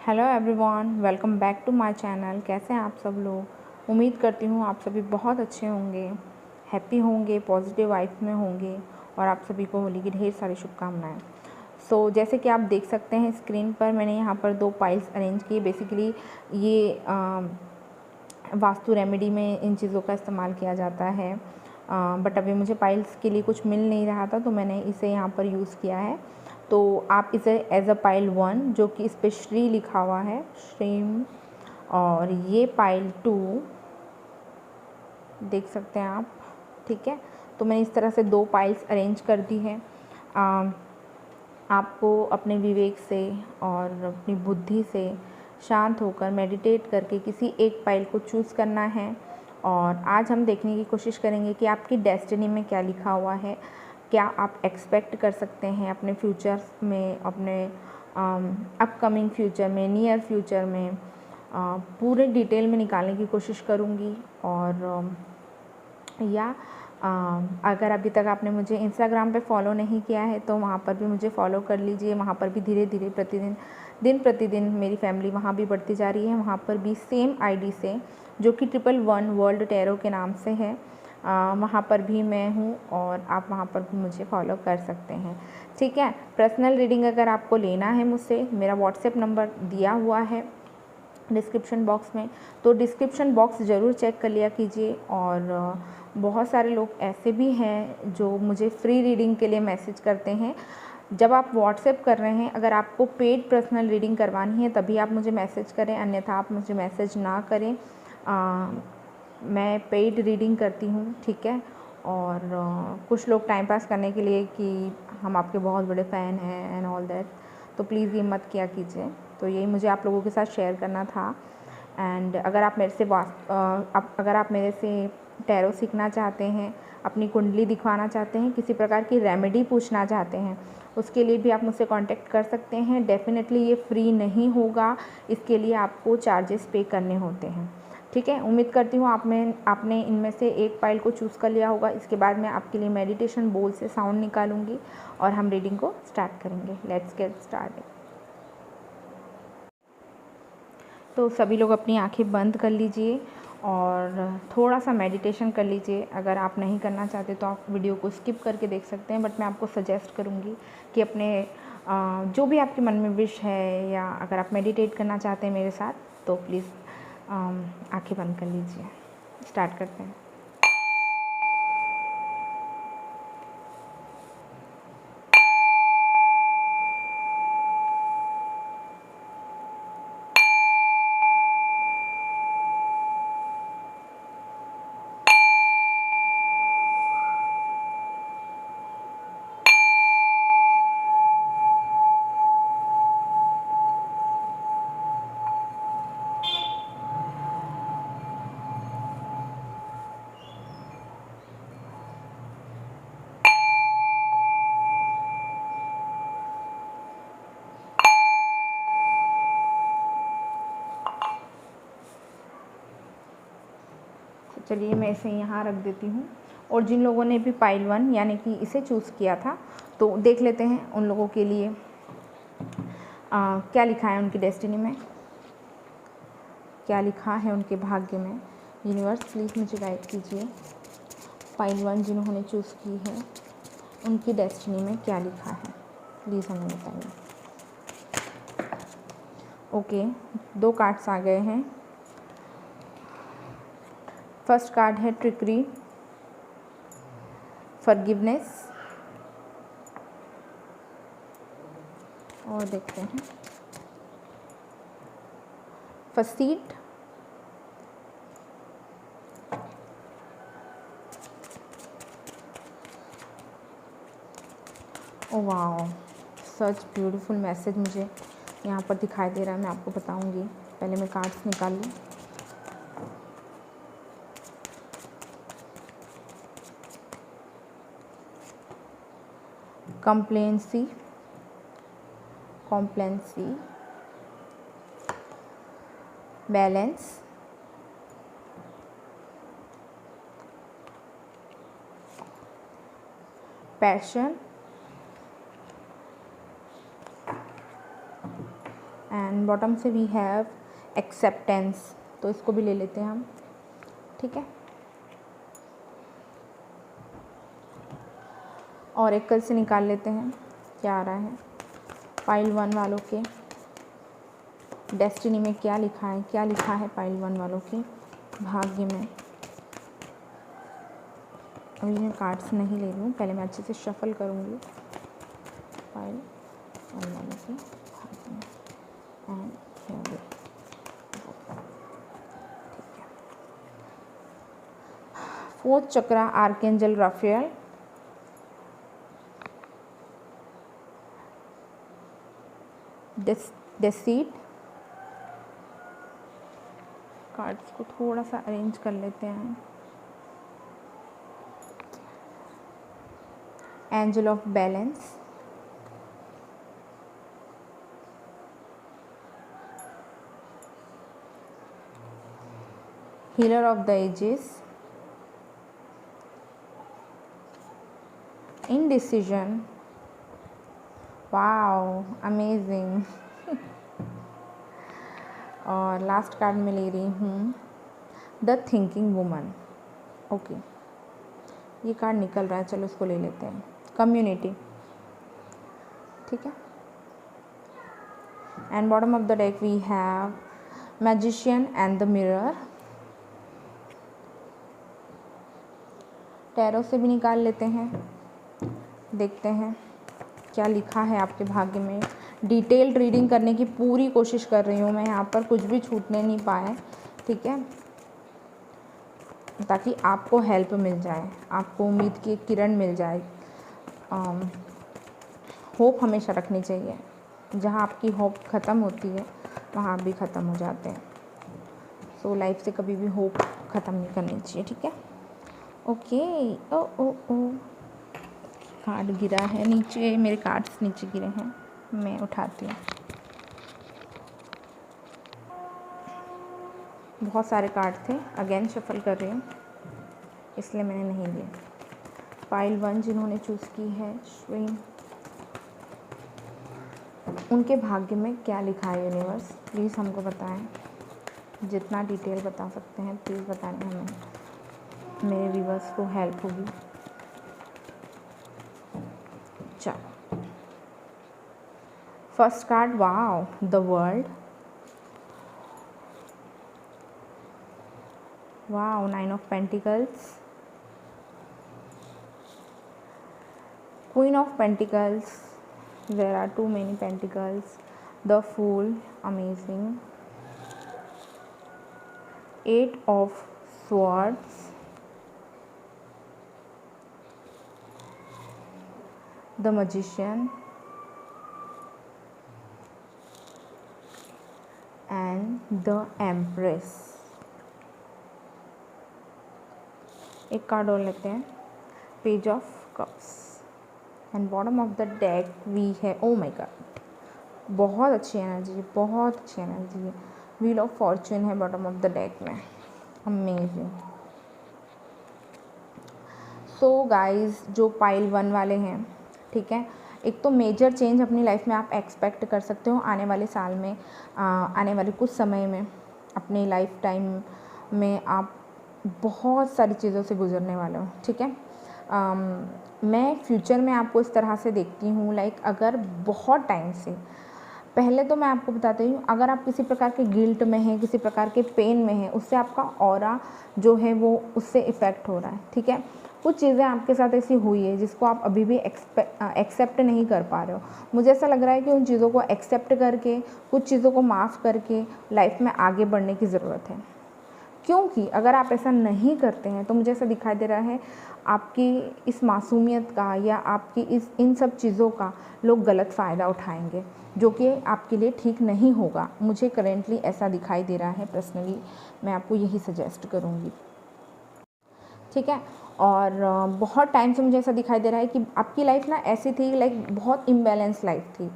Hello everyone, welcome back to my channel. कैसे हैं आप सब लोग? उम्मीद करती हूँ आप सभी बहुत अच्छे होंगे, हैप्पी होंगे, पॉजिटिव वाइब्स में होंगे और आप सभी को होली की ढेर सारी शुभकामनाएं। जैसे कि आप देख सकते हैं स्क्रीन पर, मैंने यहाँ पर 2 पाइल्स अरेंज किए। बेसिकली ये वास्तु रेमेडी में इन चीज़ों का इस्तेमाल किया जाता है, बट अभी मुझे पाइल्स के लिए कुछ मिल नहीं रहा था तो मैंने इसे यहाँ पर यूज़ किया है। तो आप इसे एज अ पाइल 1, जो कि इस पर श्री लिखा हुआ है, श्रीम, और ये पाइल 2 देख सकते हैं आप। ठीक है, तो मैंने इस तरह से 2 पाइल्स अरेंज कर दी है। आपको अपने विवेक से और अपनी बुद्धि से शांत होकर मेडिटेट करके किसी एक पाइल को चूज़ करना है। और आज हम देखने की कोशिश करेंगे कि आपकी डेस्टिनी में क्या लिखा हुआ है, क्या आप एक्सपेक्ट कर सकते हैं अपने फ्यूचर में, अपने अपकमिंग फ्यूचर में, नियर फ्यूचर में। पूरे डिटेल में निकालने की कोशिश करूँगी। और अगर अभी तक आपने मुझे इंस्टाग्राम पे फॉलो नहीं किया है तो वहाँ पर भी मुझे फॉलो कर लीजिए। वहाँ पर भी धीरे धीरे दिन प्रतिदिन मेरी फैमिली वहाँ भी बढ़ती जा रही है। वहाँ पर भी सेम आईडी से, जो कि 111 वर्ल्ड टैरो के नाम से है, वहाँ पर भी मैं हूँ और आप वहाँ पर भी मुझे फॉलो कर सकते हैं। ठीक है, पर्सनल रीडिंग अगर आपको लेना है मुझसे, मेरा व्हाट्सएप नंबर दिया हुआ है डिस्क्रिप्शन बॉक्स में, तो डिस्क्रिप्शन बॉक्स ज़रूर चेक कर लिया कीजिए। और बहुत सारे लोग ऐसे भी हैं जो मुझे फ्री रीडिंग के लिए मैसेज करते हैं। जब आप व्हाट्सएप कर रहे हैं, अगर आपको पेड पर्सनल रीडिंग करवानी है तभी आप मुझे मैसेज करें, अन्यथा आप मुझे मैसेज ना करें। मैं पेड रीडिंग करती हूँ, ठीक है। और कुछ लोग टाइम पास करने के लिए कि हम आपके बहुत बड़े फ़ैन हैं एंड ऑल दैट, तो प्लीज़ ये मत किया कीजिए। तो यही मुझे आप लोगों के साथ शेयर करना था। एंड अगर आप मेरे से टैरो सीखना चाहते हैं, अपनी कुंडली दिखवाना चाहते हैं, किसी प्रकार की रेमेडी पूछना चाहते हैं, उसके लिए भी आप मुझसे कांटेक्ट कर सकते हैं। डेफ़िनेटली ये फ्री नहीं होगा, इसके लिए आपको चार्जेस पे करने होते हैं। ठीक है, उम्मीद करती हूँ आपने इनमें से एक पाइल को चूज़ कर लिया होगा। इसके बाद मैं आपके लिए मेडिटेशन बोल से साउंड निकालूंगी और हम रीडिंग को स्टार्ट करेंगे। Let's get started. तो सभी लोग अपनी आंखें बंद कर लीजिए और थोड़ा सा मेडिटेशन कर लीजिए। अगर आप नहीं करना चाहते तो आप वीडियो को स्किप करके देख सकते हैं, बट मैं आपको सजेस्ट करूँगी कि अपने जो भी आपके मन में विश है, या अगर आप मेडिटेट करना चाहते हैं मेरे साथ, तो प्लीज़ आंखें बंद कर लीजिए। स्टार्ट करते हैं। चलिए मैं इसे यहाँ रख देती हूँ। और जिन लोगों ने भी पाइल 1 यानी कि इसे चूज़ किया था, तो देख लेते हैं उन लोगों के लिए क्या लिखा है उनकी डेस्टिनी में, क्या लिखा है उनके भाग्य में। यूनिवर्स प्लीज़ मुझे गाइड कीजिए। पाइल 1 जिन्होंने चूज़ की है, उनकी डेस्टिनी में क्या लिखा है, प्लीज़ हमें बताइए। ओके, 2 कार्ड्स आ गए हैं। फर्स्ट कार्ड है ट्रिकरी, फॉरगिवनेस, और देखते हैं फसीट, oh wow, such beautiful message मुझे यहाँ पर दिखाई दे रहा है। मैं आपको बताऊँगी, पहले मैं कार्ड्स निकाल लूँ। कॉम्प्लेंसी, बैलेंस, पैशन एंड बॉटम से वी हैव एक्सेप्टेंस, तो इसको भी ले लेते हैं हम, ठीक है। और एक कल से निकाल लेते हैं क्या आ रहा है पाइल 1 वालों के डेस्टिनी में, क्या लिखा है, क्या लिखा है पाइल 1 वालों के भाग्य में। अभी मैं कार्ड्स नहीं ले रही हूँ, पहले मैं अच्छे से शफल करूँगी पाइल 1 वालों के भाग्य में। एंड ठीक है, 4th chakra archangel Raphael, deceit. Cards को थोड़ा सा अरेंज कर लेते हैं। Angel of balance, healer of the ages, indecision, wow amazing. और लास्ट कार्ड में ले रही हूँ द थिंकिंग वुमन। ओके, ये कार्ड निकल रहा है, चलो इसको ले लेते हैं। कम्युनिटी, ठीक है। And bottom of the deck we have magician and the mirror. Tarot से भी निकाल लेते हैं, देखते हैं क्या लिखा है आपके भाग्य में। डिटेल्ड रीडिंग करने की पूरी कोशिश कर रही हूँ मैं यहाँ पर, कुछ भी छूटने नहीं पाए, ठीक है, ताकि आपको हेल्प मिल जाए, आपको उम्मीद की एक किरण मिल जाए। होप हमेशा रखनी चाहिए, जहाँ आपकी होप ख़त्म होती है वहाँ भी ख़त्म हो जाते हैं। सो लाइफ से कभी भी होप ख़त्म नहीं करनी चाहिए, ठीक है। ओके, ओ ओ ओ कार्ड गिरा है नीचे, मेरे कार्ड्स नीचे गिरे हैं, मैं उठाती हूँ। बहुत सारे कार्ड थे, अगेन शफल कर रही हूँ, इसलिए मैंने नहीं लिए। पाइल 1 जिन्होंने चूज़ की है श्री, उनके भाग्य में क्या लिखा है यूनिवर्स, प्लीज़ हमको बताएं। जितना डिटेल बता सकते हैं प्लीज़ बताएं हमें, मेरे व्यूवर्स को हेल्प होगी। चलो, first card, wow the world, wow 9 of pentacles, queen of pentacles, there are too many pentacles, the fool, amazing, 8 of swords, the magician, and the empress। एक कार्ड और लेते हैं, page of cups. And bottom of the deck we have, oh my God, बहुत अच्छी energy है, बहुत अच्छी energy है। व्हील ऑफ फॉर्चून है बॉटम ऑफ द डेक में, अमेजिंग। सो गाइस, जो पाइल 1 वाले हैं, ठीक है, एक तो मेजर चेंज अपनी लाइफ में आप एक्सपेक्ट कर सकते हो आने वाले साल में, आने वाले कुछ समय में। अपनी लाइफ टाइम में आप बहुत सारी चीज़ों से गुजरने वाले हो, ठीक है। मैं फ्यूचर में आपको इस तरह से देखती हूँ, लाइक अगर बहुत टाइम से पहले, तो मैं आपको बताती हूँ, अगर आप किसी प्रकार के गिल्ट में हैं, किसी प्रकार के पेन में हैं, उससे आपका ऑरा जो है वो उससे इफ़ेक्ट हो रहा है, ठीक है। कुछ चीज़ें आपके साथ ऐसी हुई है जिसको आप अभी भी एक्सेप्ट नहीं कर पा रहे हो। मुझे ऐसा लग रहा है कि उन चीज़ों को एक्सेप्ट करके, कुछ चीज़ों को माफ़ करके लाइफ में आगे बढ़ने की ज़रूरत है। क्योंकि अगर आप ऐसा नहीं करते हैं तो मुझे ऐसा दिखाई दे रहा है आपकी इस मासूमियत का या आपकी इन सब चीज़ों का लोग गलत फ़ायदा उठाएंगे, जो कि आपके लिए ठीक नहीं होगा। मुझे करेंटली ऐसा दिखाई दे रहा है, पर्सनली मैं आपको यही सजेस्ट करूँगी, ठीक है। और बहुत टाइम से मुझे ऐसा दिखाई दे रहा है कि आपकी लाइफ ना ऐसी थी, लाइक बहुत इम्बैलेंस लाइफ थी,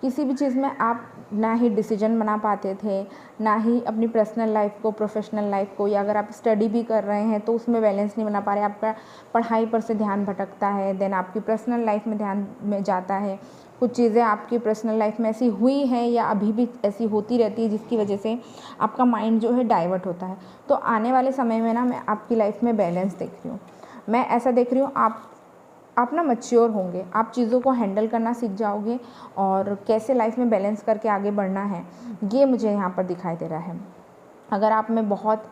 किसी भी चीज़ में आप ना ही डिसीजन बना पाते थे, ना ही अपनी पर्सनल लाइफ को, प्रोफेशनल लाइफ को, या अगर आप स्टडी भी कर रहे हैं तो उसमें बैलेंस नहीं बना पा रहे, आपका पढ़ाई पर से ध्यान भटकता है, देन आपकी पर्सनल लाइफ में ध्यान में जाता है। कुछ चीज़ें आपकी पर्सनल लाइफ में ऐसी हुई हैं या अभी भी ऐसी होती रहती है जिसकी वजह से आपका माइंड जो है डाइवर्ट होता है। तो आने वाले समय में ना मैं आपकी लाइफ में बैलेंस देख रही हूँ। मैं ऐसा देख रही हूँ आप ना मैच्योर होंगे, आप चीज़ों को हैंडल करना सीख जाओगे और कैसे लाइफ में बैलेंस करके आगे बढ़ना है, ये मुझे यहाँ पर दिखाई दे रहा है। अगर आप में बहुत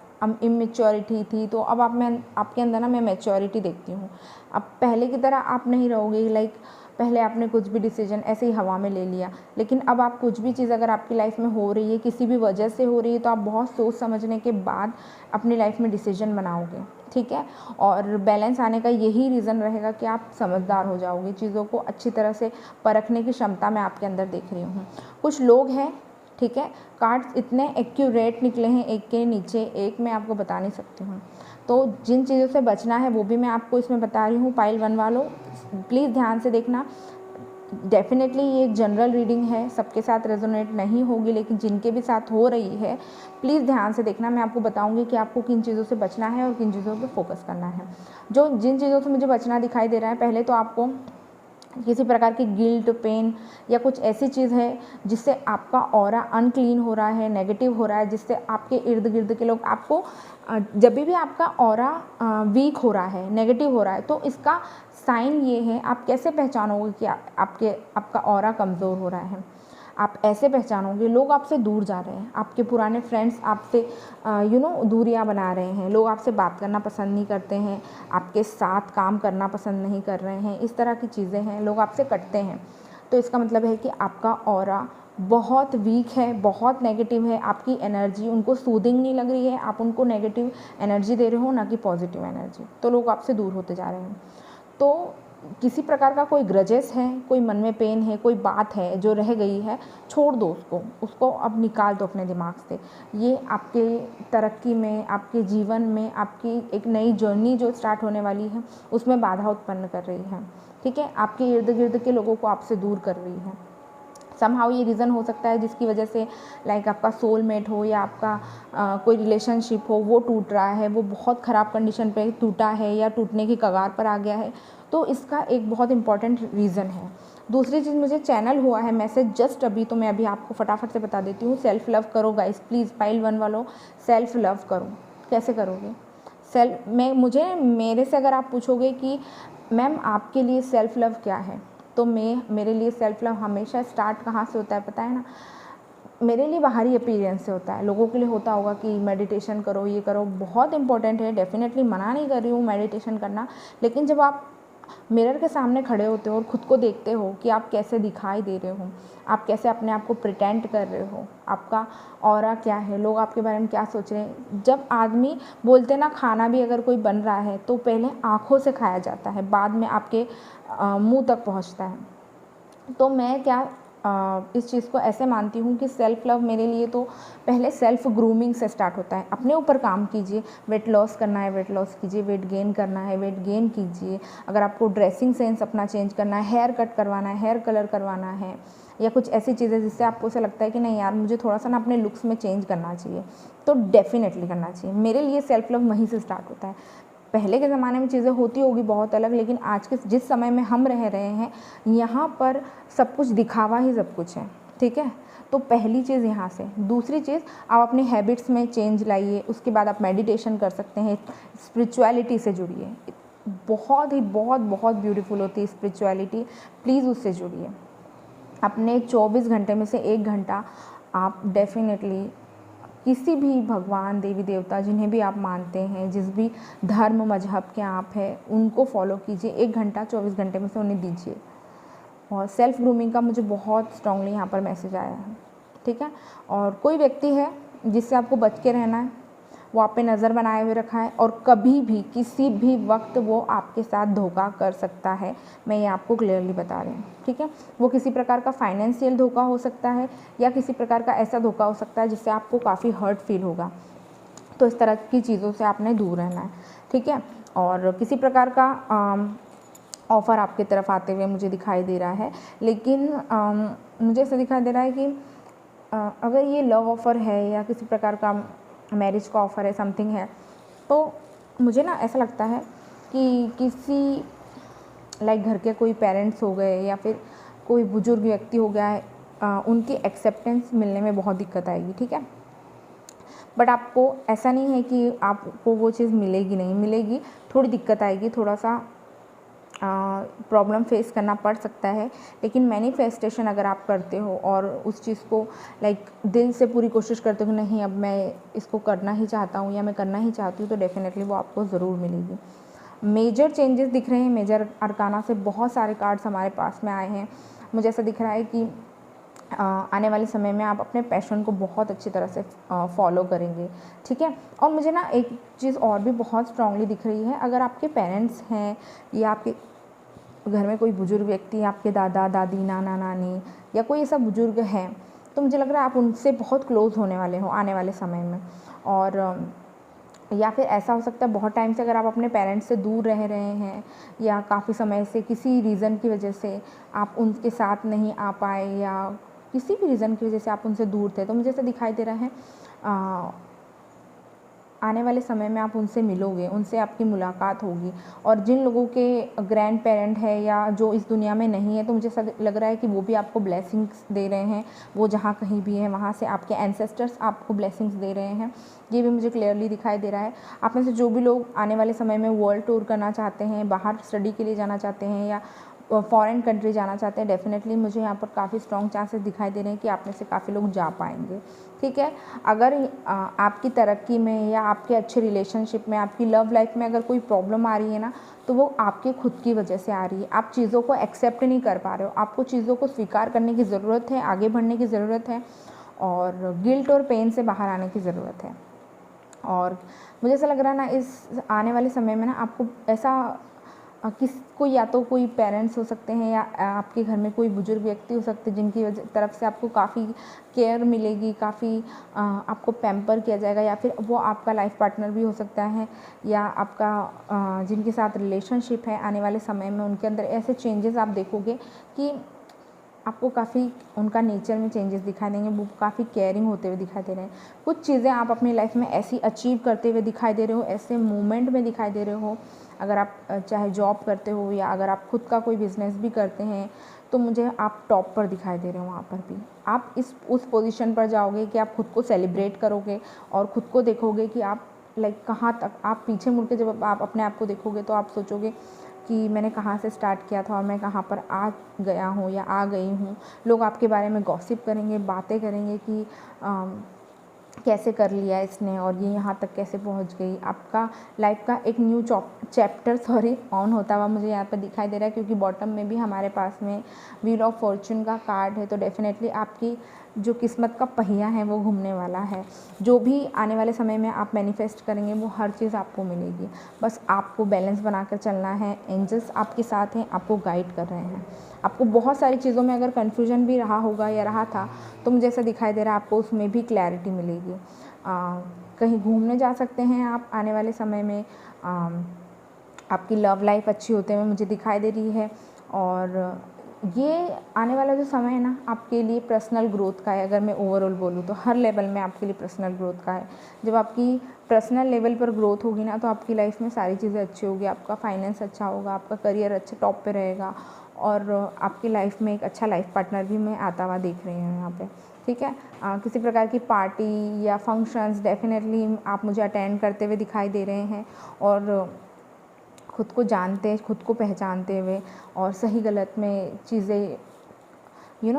इमेच्योरिटी थी तो अब आपके अंदर ना मैं मैच्योरिटी देखती हूँ। अब पहले की तरह आप नहीं रहोगे, लाइक पहले आपने कुछ भी डिसीजन ऐसे ही हवा में ले लिया, लेकिन अब आप कुछ भी चीज़ अगर आपकी लाइफ में हो रही है, किसी भी वजह से हो रही है, तो आप बहुत सोच समझने के बाद अपनी लाइफ में डिसीजन बनाओगे, ठीक है। और बैलेंस आने का यही रीज़न रहेगा कि आप समझदार हो जाओगे, चीज़ों को अच्छी तरह से परखने की क्षमता मैं आपके अंदर देख रही हूँ। कुछ लोग हैं, ठीक है, कार्ड्स इतने एक्यूरेट निकले हैं, एक के नीचे एक, मैं आपको बता नहीं सकती हूँ। तो जिन चीज़ों से बचना है वो भी मैं आपको इसमें बता रही हूँ। पाइल 1 वालों, प्लीज़ ध्यान से देखना। डेफिनेटली ये एक जनरल रीडिंग है, सबके साथ रेजोनेट नहीं होगी, लेकिन जिनके भी साथ हो रही है प्लीज़ ध्यान से देखना। मैं आपको बताऊंगी कि आपको किन चीज़ों से बचना है और किन चीज़ों पे फोकस करना है। जिन चीज़ों से मुझे बचना दिखाई दे रहा है, पहले तो आपको किसी प्रकार की गिल्ट, पेन या कुछ ऐसी चीज़ है जिससे आपका ऑरा अनक्लीन हो रहा है, नेगेटिव हो रहा है, जिससे आपके इर्द गिर्द के लोग आपको, जब भी आपका ऑरा वीक हो रहा है, नेगेटिव हो रहा है, तो इसका साइन ये है, आप कैसे पहचानोगे कि आपका ऑरा कमज़ोर हो रहा है। आप ऐसे पहचानोगे, लोग आपसे दूर जा रहे हैं, आपके पुराने फ्रेंड्स आपसे दूरियां बना रहे हैं, लोग आपसे बात करना पसंद नहीं करते हैं, आपके साथ काम करना पसंद नहीं कर रहे हैं, इस तरह की चीज़ें हैं, लोग आपसे कटते हैं। तो इसका मतलब है कि आपका ऑरा बहुत वीक है, बहुत नेगेटिव है, आपकी एनर्जी उनको सूदिंग नहीं लग रही है, आप उनको नेगेटिव एनर्जी दे रहे हो, ना कि पॉजिटिव एनर्जी, तो लोग आपसे दूर होते जा रहे हैं। तो किसी प्रकार का कोई ग्रजेस है, कोई मन में पेन है, कोई बात है जो रह गई है, छोड़ दो उसको अब निकाल दो अपने दिमाग से। ये आपके तरक्की में, आपके जीवन में, आपकी एक नई जर्नी जो स्टार्ट होने वाली है उसमें बाधा उत्पन्न कर रही है, ठीक है। आपके इर्द गिर्द के लोगों को आपसे दूर कर रही है। समहाउ ये रीज़न हो सकता है जिसकी वजह से लाइक आपका सोलमेट हो या आपका कोई रिलेशनशिप हो, वो टूट रहा है, वो बहुत ख़राब कंडीशन पे टूटा है या टूटने की कगार पर आ गया है, तो इसका एक बहुत इंपॉर्टेंट रीज़न है। दूसरी चीज़, मुझे चैनल हुआ है मैसेज जस्ट अभी, तो मैं अभी आपको फटाफट से बता देती हूँ। सेल्फ़ लव करो गाइस, प्लीज़ पाइल 1 वालों, सेल्फ़ लव करो। कैसे करोगे मेरे से अगर आप पूछोगे कि मैम आपके लिए सेल्फ़ लव क्या है, तो मेरे लिए सेल्फ़ लव हमेशा स्टार्ट कहाँ से होता है पता है ना, मेरे लिए बाहरी अपीयरेंस से होता है। लोगों के लिए होता होगा कि मेडिटेशन करो, ये करो, बहुत इंपॉर्टेंट है, डेफिनेटली मना नहीं कर रही हूँ मेडिटेशन करना, लेकिन जब आप मिरर के सामने खड़े होते हो और ख़ुद को देखते हो कि आप कैसे दिखाई दे रहे हो, आप कैसे अपने आप को प्रिटेंड कर रहे हो, आपका ऑरा क्या है, लोग आपके बारे में क्या सोच रहे हैं। जब आदमी बोलते ना, खाना भी अगर कोई बन रहा है तो पहले आँखों से खाया जाता है, बाद में आपके मुंह तक पहुंचता है। तो मैं इस चीज़ को ऐसे मानती हूँ कि सेल्फ़ लव मेरे लिए तो पहले सेल्फ़ ग्रूमिंग से स्टार्ट होता है। अपने ऊपर काम कीजिए, वेट लॉस करना है वेट लॉस कीजिए, वेट गेन करना है वेट गेन कीजिए, अगर आपको ड्रेसिंग सेंस अपना चेंज करना है, हेयर कट करवाना है, हेयर कलर करवाना है, या कुछ ऐसी चीज़ें जिससे आपको ऐसा लगता है कि नहीं यार मुझे थोड़ा सा ना अपने लुक्स में चेंज करना चाहिए, तो डेफिनेटली करना चाहिए। मेरे लिए सेल्फ़ लव वहीं से स्टार्ट होता है। पहले के ज़माने में चीज़ें होती होगी बहुत अलग, लेकिन आज के जिस समय में हम रह रहे हैं यहाँ पर सब कुछ दिखावा ही सब कुछ है, ठीक है। तो पहली चीज़ यहाँ से। दूसरी चीज़, आप अपनी हैबिट्स में चेंज लाइए, उसके बाद आप मेडिटेशन कर सकते हैं, स्पिरिचुअलिटी से जुड़िए, बहुत ही बहुत ब्यूटीफुल होती है स्पिरिचुअलिटी, प्लीज़ उससे जुड़िए। अपने 24 घंटे में से 1 घंटा आप डेफिनेटली किसी भी भगवान, देवी देवता, जिन्हें भी आप मानते हैं, जिस भी धर्म मजहब के आप हैं, उनको फॉलो कीजिए। 1 घंटा 24 घंटे में से उन्हें दीजिए। और सेल्फ़ ग्रूमिंग का मुझे बहुत स्ट्रांगली यहाँ पर मैसेज आया है, ठीक है। और कोई व्यक्ति है जिससे आपको बच के रहना है, वो आप पे नज़र बनाए हुए रखा है और कभी भी किसी भी वक्त वो आपके साथ धोखा कर सकता है, मैं ये आपको क्लियरली बता रही हूँ, ठीक है। वो किसी प्रकार का फाइनेंशियल धोखा हो सकता है या किसी प्रकार का ऐसा धोखा हो सकता है जिससे आपको काफ़ी हर्ट फील होगा। तो इस तरह की चीज़ों से आपने दूर रहना है, ठीक है। और किसी प्रकार का ऑफ़र आपकी तरफ आते हुए मुझे दिखाई दे रहा है। लेकिन मुझे ऐसा दिखाई दे रहा है कि अगर ये लव ऑफ़र है या किसी प्रकार का मैरिज का ऑफ़र है, समथिंग है, तो मुझे ना ऐसा लगता है कि किसी लाइक घर के कोई पेरेंट्स हो गए या फिर कोई बुजुर्ग व्यक्ति हो गया है, उनकी एक्सेप्टेंस मिलने में बहुत दिक्कत आएगी, ठीक है। बट आपको ऐसा नहीं है कि आपको वो चीज़ मिलेगी, नहीं मिलेगी, थोड़ी दिक्कत आएगी, थोड़ा सा प्रॉब्लम फेस करना पड़ सकता है। लेकिन मैनिफेस्टेशन अगर आप करते हो और उस चीज़ को लाइक दिल से पूरी कोशिश करते हो कि नहीं अब मैं इसको करना ही चाहता हूँ या मैं करना ही चाहती हूँ, तो डेफिनेटली वो आपको ज़रूर मिलेगी। मेजर चेंजेस दिख रहे हैं, मेजर अरकाना से बहुत सारे कार्ड्स हमारे पास में आए हैं। मुझे ऐसा दिख रहा है कि आने वाले समय में आप अपने पैशन को बहुत अच्छी तरह से फॉलो करेंगे, ठीक है। और मुझे ना एक चीज़ और भी बहुत स्ट्रांगली दिख रही है, अगर आपके पेरेंट्स हैं या आपके घर में कोई बुजुर्ग व्यक्ति, आपके दादा दादी, नाना नानी या कोई ऐसा बुजुर्ग है, तो मुझे लग रहा है आप उनसे बहुत क्लोज़ होने वाले हो आने वाले समय में। और या फिर ऐसा हो सकता है बहुत टाइम से अगर आप अपने पेरेंट्स से दूर रह रहे हैं या काफ़ी समय से किसी रीज़न की वजह से आप उनके साथ नहीं आ पाए या किसी भी रीज़न की वजह से आप उनसे दूर थे, तो मुझे ऐसा दिखाई दे रहा है आने वाले समय में आप उनसे मिलोगे, उनसे आपकी मुलाकात होगी। और जिन लोगों के ग्रैंड पेरेंट है या जो इस दुनिया में नहीं है, तो मुझे ऐसा लग रहा है कि वो भी आपको ब्लेसिंग्स दे रहे हैं। वो जहाँ कहीं भी है वहाँ से आपके एंसेस्टर्स आपको ब्लेसिंग्स दे रहे हैं, ये भी मुझे क्लियरली दिखाई दे रहा है। आप में से जो भी लोग आने वाले समय में वर्ल्ड टूर करना चाहते हैं, बाहर स्टडी के लिए जाना चाहते हैं या फॉरेन कंट्री जाना चाहते हैं, डेफिनेटली मुझे यहाँ पर काफ़ी स्ट्रॉन्ग चांसेस दिखाई दे रहे हैं कि आप में से काफ़ी लोग जा पाएंगे, ठीक है। अगर आपकी तरक्की में या आपके अच्छे रिलेशनशिप में, आपकी लव लाइफ में अगर कोई प्रॉब्लम आ रही है ना, तो वो आपके खुद की वजह से आ रही है। आप चीज़ों को एक्सेप्ट नहीं कर पा रहे हो, आपको चीज़ों को स्वीकार करने की ज़रूरत है, आगे बढ़ने की ज़रूरत है और गिल्ट और पेन से बाहर आने की ज़रूरत है। और मुझे ऐसा लग रहा है ना, इस आने वाले समय में ना आपको ऐसा कोई या तो कोई पेरेंट्स हो सकते हैं या आपके घर में कोई बुजुर्ग व्यक्ति हो सकते हैं जिनकी तरफ से आपको काफ़ी केयर मिलेगी, काफ़ी आपको पैम्पर किया जाएगा, या फिर वो आपका लाइफ पार्टनर भी हो सकता है या आपका जिनके साथ रिलेशनशिप है आने वाले समय में, उनके अंदर ऐसे चेंजेस आप देखोगे कि आपको काफ़ी उनका नेचर में चेंजेस दिखाई देंगे, वो काफ़ी केयरिंग होते हुए दिखाई दे रहे हैं। कुछ चीज़ें आप अपनी लाइफ में ऐसी अचीव करते हुए दिखाई दे रहे हो, ऐसे मोमेंट में दिखाई दे रहे हो। अगर आप चाहे जॉब करते हो या अगर आप खुद का कोई बिज़नेस भी करते हैं, तो मुझे आप टॉप पर दिखाई दे रहे हो। वहाँ पर भी आप उस पोजीशन पर जाओगे कि आप खुद को सेलिब्रेट करोगे और ख़ुद को देखोगे कि आप लाइक कहाँ तक, आप पीछे मुड़ के जब आप अपने आप को देखोगे तो आप सोचोगे कि मैंने कहाँ से स्टार्ट किया था और मैं कहाँ पर आ गया हूँ या आ गई हूँ। लोग आपके बारे में गॉसिप करेंगे, बातें करेंगे कि कैसे कर लिया इसने और ये यहाँ तक कैसे पहुँच गई। आपका लाइफ का एक न्यू चैप्टर ऑन होता हुआ मुझे यहाँ पर दिखाई दे रहा है, क्योंकि बॉटम में भी हमारे पास में व्हील ऑफ फॉर्चून का कार्ड है। तो डेफिनेटली आपकी जो किस्मत का पहिया है वो घूमने वाला है। जो भी आने वाले समय में आप मैनिफेस्ट करेंगे वो हर चीज़ आपको मिलेगी, बस आपको बैलेंस बनाकर चलना है। एंजल्स आपके साथ हैं, आपको गाइड कर रहे हैं। आपको बहुत सारी चीज़ों में अगर कन्फ्यूजन भी रहा होगा या रहा था, तो मुझे ऐसा दिखाई दे रहा है आपको उसमें भी क्लैरिटी मिलेगी। कहीं घूमने जा सकते हैं आप आने वाले समय में। आपकी लव लाइफ अच्छी होते हुए मुझे दिखाई दे रही है। और ये आने वाला जो समय है ना, आपके लिए पर्सनल ग्रोथ का है। अगर मैं ओवरऑल बोलूँ तो हर लेवल में आपके लिए पर्सनल ग्रोथ का है। जब आपकी पर्सनल लेवल पर ग्रोथ होगी ना, तो आपकी लाइफ में सारी चीज़ें अच्छी होगी। आपका फाइनेंस अच्छा होगा, आपका करियर अच्छा टॉप पे रहेगा और आपकी लाइफ में एक अच्छा लाइफ पार्टनर भी मैं आता हुआ देख रही हूँ यहाँ पे, ठीक है। किसी प्रकार की पार्टी या फंक्शंस डेफिनेटली आप मुझे अटेंड करते हुए दिखाई दे रहे हैं और खुद को जानते, खुद को पहचानते हुए और सही गलत में चीज़ें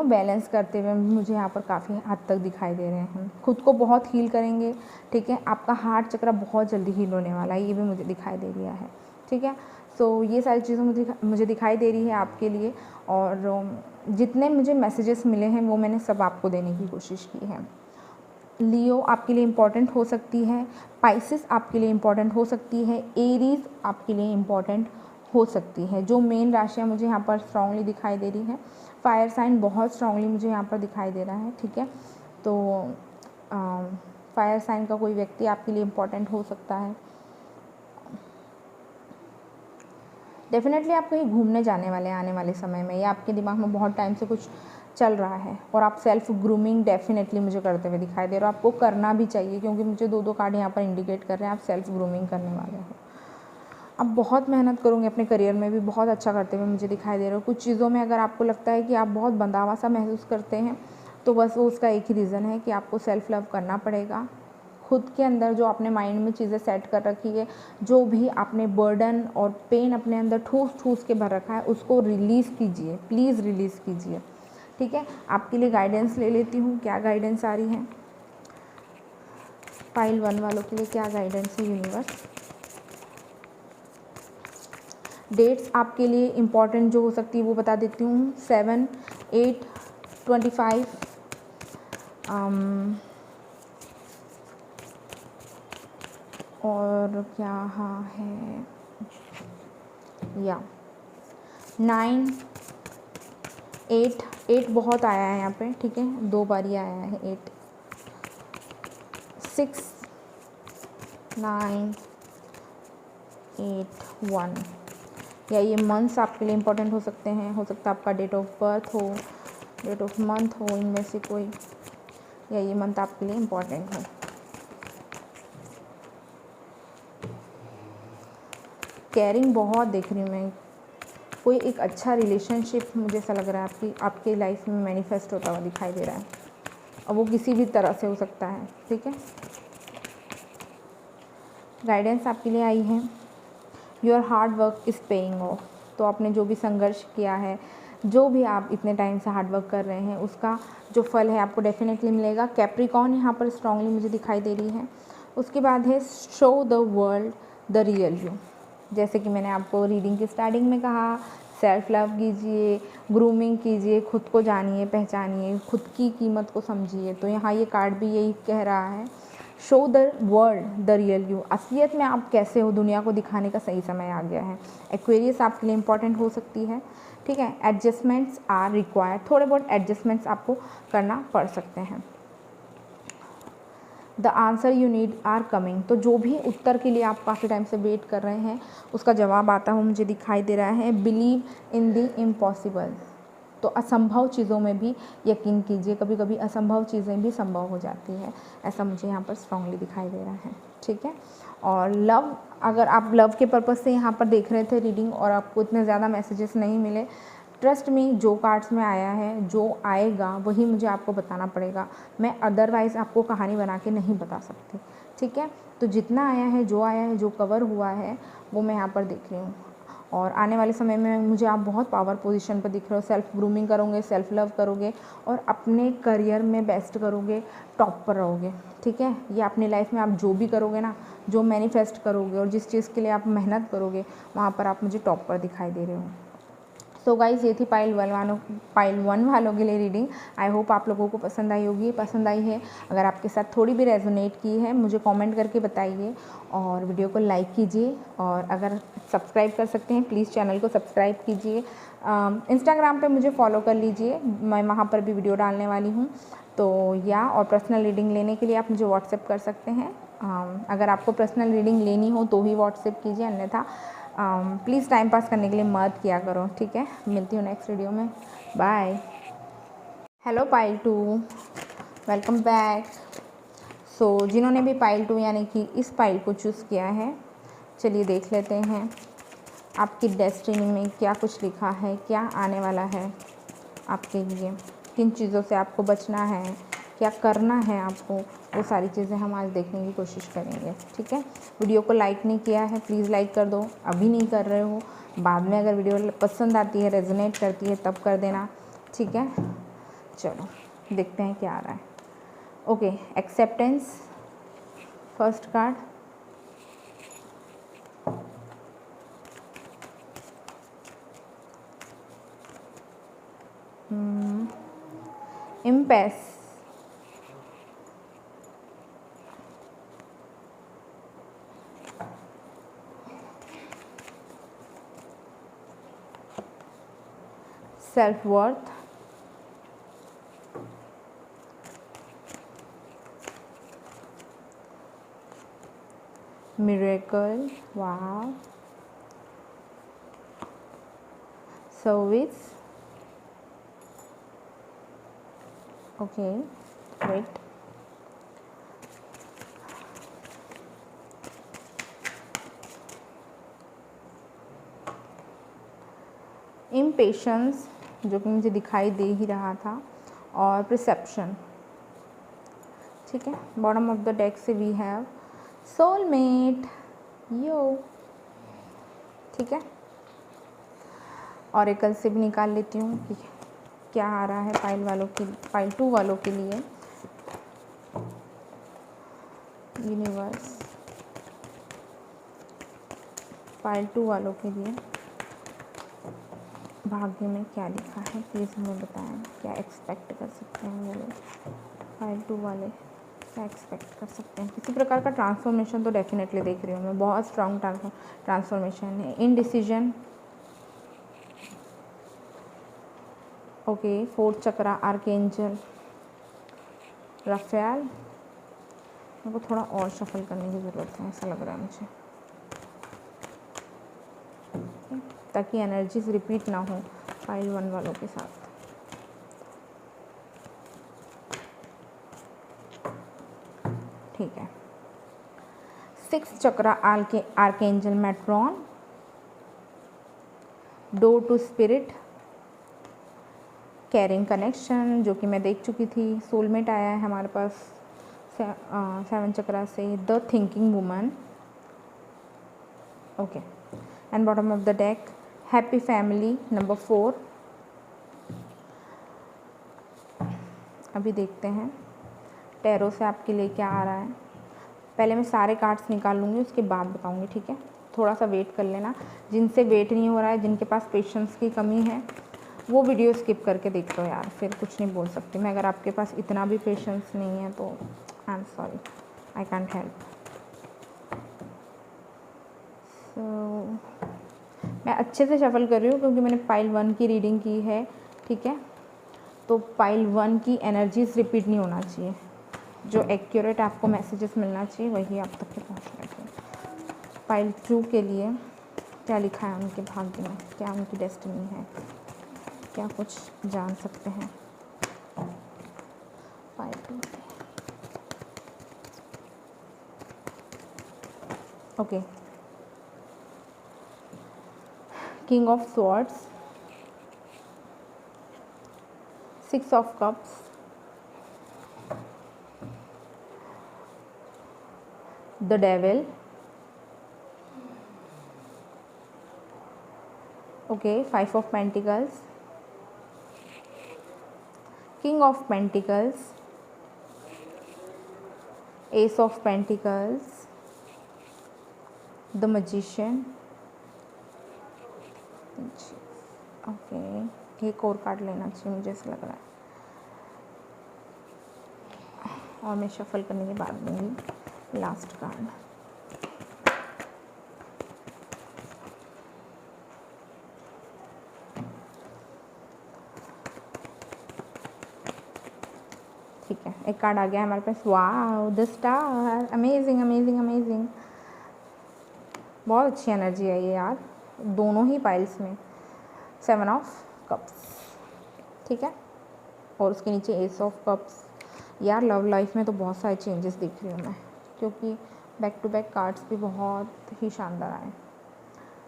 बैलेंस करते हुए मुझे यहाँ पर काफ़ी हद तक दिखाई दे रहे हैं। खुद को बहुत हील करेंगे, ठीक है। आपका हार्ट चक्र बहुत जल्दी हील होने वाला है, ये भी मुझे दिखाई दे रहा है, ठीक है। सो ये सारी चीज़ें मुझे दिखाई दे रही है आपके लिए। और जितने मुझे मैसेजेस मिले हैं वो मैंने सब आपको देने की कोशिश की है। लियो आपके लिए इम्पॉर्टेंट हो सकती है, पाइसिस आपके लिए इम्पॉर्टेंट हो सकती है, एरीज आपके लिए इम्पॉर्टेंट हो सकती है। जो मेन राशियाँ मुझे यहाँ पर स्ट्रांगली दिखाई दे रही है, फायर साइन बहुत स्ट्रांगली मुझे यहाँ पर दिखाई दे रहा है, ठीक है। तो फायर साइन का कोई व्यक्ति आपके लिए इम्पॉर्टेंट हो सकता है। डेफिनेटली आप कहीं घूमने जाने वाले हैं आने वाले समय में, या आपके दिमाग में बहुत टाइम से कुछ चल रहा है और आप सेल्फ ग्रूमिंग डेफिनेटली मुझे करते हुए दिखाई दे रहे हो। आपको करना भी चाहिए, क्योंकि मुझे 2 कार्ड यहाँ पर इंडिकेट कर रहे हैं आप सेल्फ ग्रूमिंग करने वाले हो। आप बहुत मेहनत करोगे अपने करियर में भी, बहुत अच्छा करते हुए मुझे दिखाई दे रहे हो। कुछ चीज़ों में अगर आपको लगता है कि आप बहुत बंधावा सा महसूस करते हैं, तो बस वो उसका एक ही रीज़न है कि आपको सेल्फ लव करना पड़ेगा। खुद के अंदर जो आपने माइंड में चीज़ें सेट कर रखी है, जो भी आपने बर्डन और पेन अपने अंदर ठूस ठूस के भर रखा है, उसको रिलीज़ कीजिए, प्लीज़ रिलीज़ कीजिए। ठीक है, आपके लिए गाइडेंस ले लेती हूँ, क्या गाइडेंस आ रही है पाइल 1 वालों के लिए, क्या गाइडेंस है यूनिवर्स। डेट्स आपके लिए इम्पॉर्टेंट जो हो सकती है वो बता देती हूँ, 7, 8, 25, और क्या हाँ है या 9, 8 बहुत आया है यहाँ पे, ठीक है, 2 बार ही आया है 8, 6, 9, 8, 1, या ये मंथ्स आपके लिए इम्पोर्टेंट हो सकते हैं। हो सकता है आपका डेट ऑफ बर्थ हो, डेट ऑफ मंथ हो, इनमें से कोई, या ये मंथ आपके लिए इम्पोर्टेंट हो। केयरिंग बहुत देख रही हूँ मैं, कोई एक अच्छा रिलेशनशिप मुझे ऐसा लग रहा है आपकी लाइफ में मैनिफेस्ट होता हुआ दिखाई दे रहा है, और वो किसी भी तरह से हो सकता है। ठीक है, गाइडेंस आपके लिए आई है, your hard work is paying off. तो आपने जो भी संघर्ष किया है, जो भी आप इतने टाइम से हार्ड वर्क कर रहे हैं, उसका जो फल है आपको डेफिनेटली मिलेगा। कैप्रिकॉर्न यहाँ पर स्ट्रांगली मुझे दिखाई दे रही है। उसके बाद है show the world the real you. जैसे कि मैंने आपको रीडिंग की स्टार्टिंग में कहा, सेल्फ लव कीजिए, ग्रूमिंग कीजिए, खुद को जानिए, पहचानिए, खुद की कीमत को समझिए। तो यहाँ ये कार्ड भी यही कह रहा है, show the world the real you. असलियत में आप कैसे हो, दुनिया को दिखाने का सही समय आ गया है। एक्वेरियस आपके लिए इम्पॉर्टेंट हो सकती है। ठीक है, एडजस्टमेंट्स आर रिक्वायर्ड, थोड़े बहुत एडजस्टमेंट्स आपको करना पड़ सकते हैं। The answer you need are coming. तो जो भी उत्तर के लिए आप काफ़ी टाइम से वेट कर रहे हैं, उसका जवाब आता हुआ मुझे दिखाई दे रहा है। Believe in the impossible. तो असंभव चीज़ों में भी यकीन कीजिए, कभी कभी असंभव चीज़ें भी संभव हो जाती है, ऐसा मुझे यहाँ पर स्ट्रांगली दिखाई दे रहा है। ठीक है, और लव, अगर आप लव के पर्पज़ से यहाँ पर देख रहे थे रीडिंग और आपको इतने ज़्यादा मैसेजेस नहीं मिले, ट्रस्ट में जो कार्ड्स में आया है, जो आएगा वही मुझे आपको बताना पड़ेगा। मैं अदरवाइज़ आपको कहानी बना के नहीं बता सकती। ठीक है, तो जितना आया है, जो आया है, जो कवर हुआ है, वो मैं यहाँ पर देख रही हूँ। और आने वाले समय में मुझे आप बहुत पावर पोजीशन पर दिख रहे हो। सेल्फ ग्रूमिंग करोगे, सेल्फ लव करोगे और अपने करियर में बेस्ट करोगे, टॉप पर रहोगे। ठीक है, ये अपनी लाइफ में आप जो भी करोगे ना, जो मैनिफेस्ट करोगे और जिस चीज़ के लिए आप मेहनत करोगे, वहाँ पर आप मुझे टॉप पर दिखाई दे रहे हो। सो गाइज़, ये थी पाइल 1 वालों के लिए रीडिंग। आई होप आप लोगों को पसंद आई होगी। पसंद आई है, अगर आपके साथ थोड़ी भी रेजोनेट की है, मुझे कमेंट करके बताइए और वीडियो को लाइक कीजिए। और अगर सब्सक्राइब कर सकते हैं, प्लीज़ चैनल को सब्सक्राइब कीजिए। इंस्टाग्राम पे मुझे फॉलो कर लीजिए, मैं वहाँ पर भी वीडियो डालने वाली हूँ। तो और पर्सनल रीडिंग लेने के लिए आप मुझे व्हाट्सएप कर सकते हैं। अगर आपको पर्सनल रीडिंग लेनी हो तो ही व्हाट्सएप कीजिए, अन्यथा प्लीज़ टाइम पास करने के लिए मत किया करो। ठीक है, मिलती हूँ नेक्स्ट वीडियो में, bye. Hello pile 2, welcome back. So जिन्होंने भी पाइल 2 यानी कि इस पाइल को चूज़ किया है, चलिए देख लेते हैं आपकी डेस्टिनी में क्या कुछ लिखा है, क्या आने वाला है आपके लिए, किन चीज़ों से आपको बचना है, क्या करना है आपको, वो सारी चीज़ें हम आज देखने की कोशिश करेंगे। ठीक है, वीडियो को लाइक नहीं किया है, प्लीज़ लाइक कर दो। अभी नहीं कर रहे हो, बाद में अगर वीडियो पसंद आती है, रेजोनेट करती है, तब कर देना। ठीक है, चलो देखते हैं क्या आ रहा है। ओके, एक्सेप्टेंस फर्स्ट कार्ड, इम्पेस, self worth, miracle, wow, service. Okay, great. Impatience, जो कि मुझे दिखाई दे ही रहा था, और perception. ठीक है, बॉटम ऑफ द डेक से वी हैव सोलमेट, यो। ठीक है, ऑरेकल से भी निकाल लेती हूँ कि क्या आ रहा है पाइल 2 वालों के लिए। यूनिवर्स, पाइल 2 वालों के लिए भाग्य में क्या लिखा है, प्लीज़ हमें बताएं। क्या एक्सपेक्ट कर सकते हैं वो लोग, पाइल 2 वाले क्या एक्सपेक्ट कर सकते हैं? किसी प्रकार का ट्रांसफॉर्मेशन तो डेफिनेटली देख रही हूँ मैं, बहुत स्ट्रॉन्ग ट्रांसफॉर्मेशन है। Indecision, okay. 4th chakra, archangel Rafale. मेरे को थोड़ा और शफल करने की ज़रूरत है, ऐसा लग रहा है मुझे, ताकि एनर्जीज रिपीट ना हो पाइल 1 वालों के साथ। ठीक है, 6th chakra, archangel Metatron. Door to spirit, caring connection, जो कि मैं देख चुकी थी। सोलमेट आया है हमारे पास 7 चक्रा से, the thinking woman. Okay, and bottom of the deck happy family number 4। अभी देखते हैं टैरो से आपके लिए क्या आ रहा है। पहले मैं सारे कार्ड्स निकाल लूँगी, उसके बाद बताऊँगी, ठीक है? थोड़ा सा वेट कर लेना। जिनसे वेट नहीं हो रहा है, जिनके पास पेशेंस की कमी है, वो वीडियो स्किप करके देख लो यार, फिर कुछ नहीं बोल सकती मैं। अगर आपके पास इतना भी पेशेंस नहीं है तो I am sorry, I can't help. सो मैं अच्छे से शफल कर रही हूँ क्योंकि मैंने पाइल 1 की रीडिंग की है, ठीक है? तो पाइल 1 की एनर्जीज रिपीट नहीं होना चाहिए। जो एक्यूरेट आपको मैसेजेस मिलना चाहिए वही आप तक के पहुँचना चाहिए। पाइल 2 के लिए क्या लिखा है उनके भाग्य में, क्या उनकी डेस्टिनी है, क्या कुछ जान सकते हैं पाइल 2 से। Okay, king of swords, 6 of cups, the devil, okay, 5 of pentacles, king of pentacles, S of pentacles, the magician. Okay, एक और कार्ड लेना चाहिए मुझे ऐसा लग रहा है, और मैं शफल करने के बाद लूँगी लास्ट कार्ड। ठीक है, एक कार्ड आ गया हमारे पास, wow the star, amazing amazing amazing. बहुत अच्छी एनर्जी है ये यार, दोनों ही पाइल्स में। 7 ऑफ कप्स, ठीक है, और उसके नीचे एस ऑफ कप्स। यार लव लाइफ में तो बहुत सारे चेंजेस दिख रही हूँ मैं, क्योंकि बैक टू बैक कार्ड्स भी बहुत ही शानदार आए।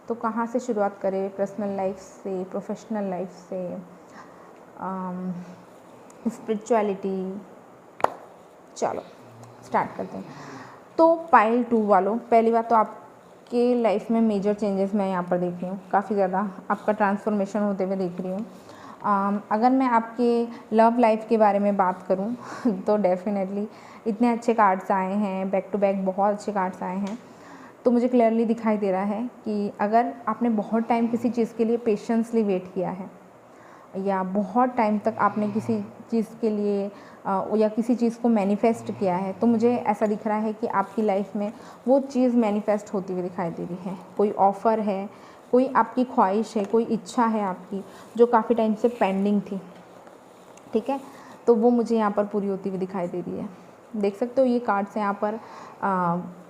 तो कहाँ से शुरुआत करें, पर्सनल लाइफ से, प्रोफेशनल लाइफ से, स्पिरिचुअलिटी, चलो स्टार्ट करते हैं। तो पाइल 2 वालों, पहली बात तो आपके लाइफ में मेजर चेंजेस मैं यहाँ पर देख रही हूँ, काफ़ी ज़्यादा आपका ट्रांसफॉर्मेशन होते हुए देख रही हूँ। अगर मैं आपके लव लाइफ के बारे में बात करूँ तो डेफिनेटली इतने अच्छे कार्ड्स आए हैं, बैक टू बैक बहुत अच्छे कार्ड्स आए हैं, तो मुझे क्लियरली दिखाई दे रहा है कि अगर आपने बहुत टाइम किसी चीज़ के लिए पेशेंसली वेट किया है, या बहुत टाइम तक आपने किसी चीज़ के लिए या किसी चीज़ को मैनिफेस्ट किया है, तो मुझे ऐसा दिख रहा है कि आपकी लाइफ में वो चीज़ मैनिफेस्ट होती हुई दिखाई दे रही है। कोई ऑफ़र है, कोई आपकी ख्वाहिश है, कोई इच्छा है आपकी जो काफ़ी टाइम से पेंडिंग थी, ठीक है? तो वो मुझे यहाँ पर पूरी होती हुई दिखाई दे रही है। देख सकते हो ये कार्ड्स यहाँ पर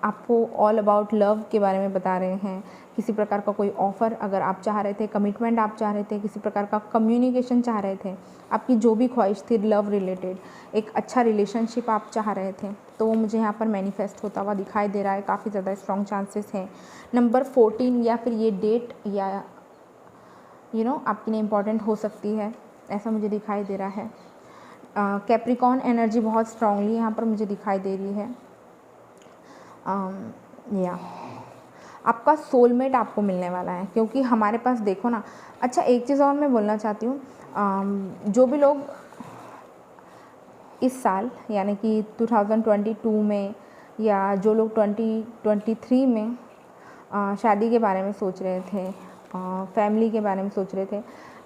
आपको ऑल अबाउट लव के बारे में बता रहे हैं। किसी प्रकार का कोई ऑफ़र अगर आप चाह रहे थे, कमिटमेंट आप चाह रहे थे, किसी प्रकार का कम्युनिकेशन चाह रहे थे, आपकी जो भी ख्वाहिश थी लव रिलेटेड, एक अच्छा रिलेशनशिप आप चाह रहे थे, तो वो मुझे यहाँ पर मैनिफेस्ट होता हुआ दिखाई दे रहा है। काफ़ी ज़्यादा स्ट्रॉन्ग चांसेस हैं। नंबर 14 या फिर ये डेट या आपके लिए इम्पॉर्टेंट हो सकती है, ऐसा मुझे दिखाई दे रहा है। कैप्रिकॉर्न एनर्जी बहुत स्ट्रांगली यहाँ पर मुझे दिखाई दे रही है। या आपका सोलमेट आपको मिलने वाला है, क्योंकि हमारे पास देखो ना। अच्छा, एक चीज़ और मैं बोलना चाहती हूँ, जो भी लोग इस साल यानी कि 2022 में या जो लोग 2023 में शादी के बारे में सोच रहे थे, फैमिली के बारे में सोच रहे थे,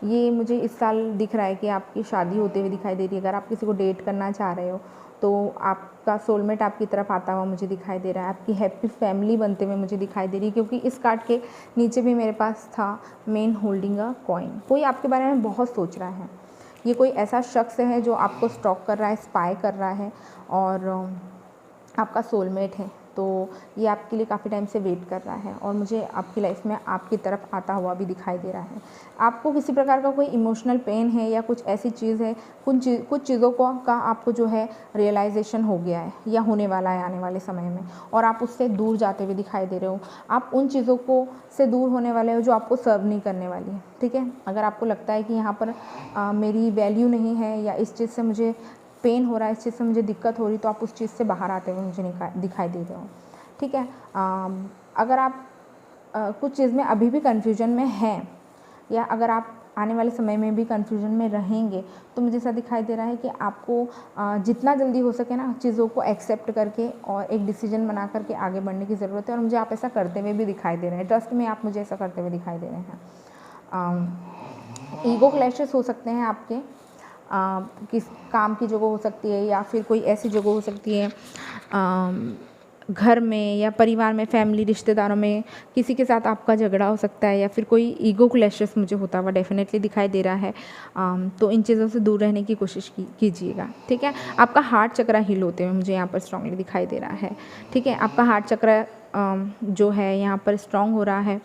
ये मुझे इस साल दिख रहा है कि आपकी शादी होते हुए दिखाई दे रही है। अगर आप किसी को डेट करना चाह रहे हो तो आपका सोलमेट आपकी तरफ आता हुआ मुझे दिखाई दे रहा है। आपकी हैप्पी फैमिली बनते हुए मुझे दिखाई दे रही है, क्योंकि इस कार्ड के नीचे भी मेरे पास था मैन होल्डिंग अ कॉइन। कोई आपके बारे में बहुत सोच रहा है। ये कोई ऐसा शख्स है जो आपको स्टॉक कर रहा है, स्पाई कर रहा है और आपका सोलमेट है। तो ये आपके लिए काफ़ी टाइम से वेट कर रहा है और मुझे आपकी लाइफ में आपकी तरफ आता हुआ भी दिखाई दे रहा है। आपको किसी प्रकार का कोई इमोशनल पेन है या कुछ ऐसी चीज़ है, कुछ चीज़ों का आपको जो है रियलाइजेशन हो गया है या होने वाला है आने वाले समय में, और आप उससे दूर जाते हुए दिखाई दे रहे हो। आप उन चीज़ों को से दूर होने वाले हो जो आपको सर्व नहीं करने वाली है। ठीक है, अगर आपको लगता है कि यहाँ पर मेरी वैल्यू नहीं है या इस चीज़ से मुझे पेन हो रहा है, इस चीज़ से मुझे दिक्कत हो रही, तो आप उस चीज़ से बाहर आते हुए मुझे दिखाई दे रहे हो। ठीक है, अगर आप कुछ चीज़ में अभी भी कन्फ्यूजन में हैं या अगर आप आने वाले समय में भी कन्फ्यूजन में रहेंगे, तो मुझे ऐसा दिखाई दे रहा है कि आपको जितना जल्दी हो सके ना चीज़ों को एक्सेप्ट करके और एक डिसीजन बना करके आगे बढ़ने की ज़रूरत है, और मुझे आप ऐसा करते हुए भी दिखाई दे रहे हैं। ट्रस्ट में आप मुझे ऐसा करते हुए दिखाई दे रहे हैं। ईगो क्लैशेस हो सकते हैं आपके, किस काम की जगह हो सकती है या फिर कोई ऐसी जगह हो सकती है घर में या परिवार में, फैमिली रिश्तेदारों में किसी के साथ आपका झगड़ा हो सकता है या फिर कोई ईगो क्लैशेस मुझे होता हुआ डेफिनेटली दिखाई दे रहा है। तो इन चीज़ों से दूर रहने की कोशिश कीजिएगा। ठीक है, आपका हार्ट चक्र हील होते हुए मुझे यहाँ पर स्ट्रांगली दिखाई दे रहा है। ठीक है, आपका हार्ट चक्र जो है यहाँ पर स्ट्रांग हो रहा है